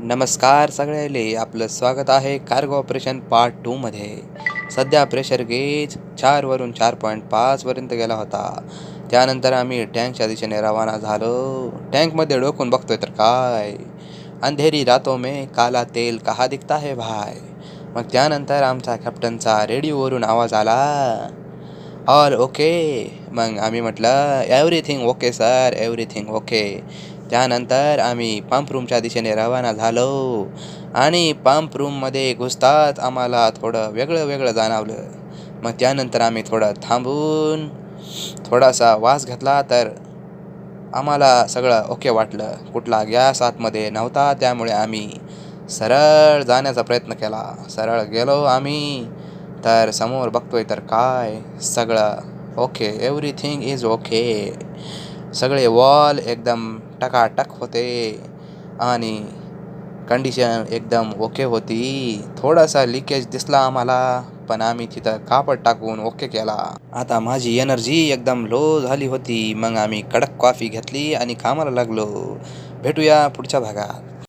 नमस्कार सगळ्याले आपलं स्वागत आहे कार्गो ऑपरेशन पार्ट 2 मध्ये. सध्या प्रेशर गेज 4 वरून 4.5 पर्यंत गेला होता. त्यानंतर आम्ही टँकच्या दिशेने रवाना झालो. टँकमध्ये डोकून बघतोय तर काय, अंधेरी रातों में काला तेल कहा दिखता है भाई. मग त्यानंतर आमचा कॅप्टनचा रेडिओवरून आवाज आला, ऑल ओके. मग आम्ही म्हटलं everything okay sir, everything okay. त्यानंतर आम्ही पंप रूमच्या दिशेने रवाना झालो आणि पंप रूममध्ये घुसताच आम्हाला थोडं वेगळं वेगळं जाणवलं. मग त्यानंतर आम्ही थोडं थांबून थोडासा वास घेतला तर आम्हाला सगळं ओके वाटलं. कुठला गॅस आतमध्ये नव्हता, त्यामुळे आम्ही सरळ जाण्याचा प्रयत्न केला. सरळ गेलो आम्ही तर समोर बघतोय तर काय, सगळं ओके, एव्हरीथिंग इज ओके. सगळे वॉल एकदम टकाटक होते आणि कंडिशन एकदम ओके होती. थोडासा लिकेज दिसला आम्हाला, पण आम्ही तिथं कापड टाकून ओके केला. आता माझी एनर्जी एकदम लो झाली होती. मग आम्ही कडक कॉफी घेतली आणि कामाला लागलो. भेटूया पुढच्या भागात.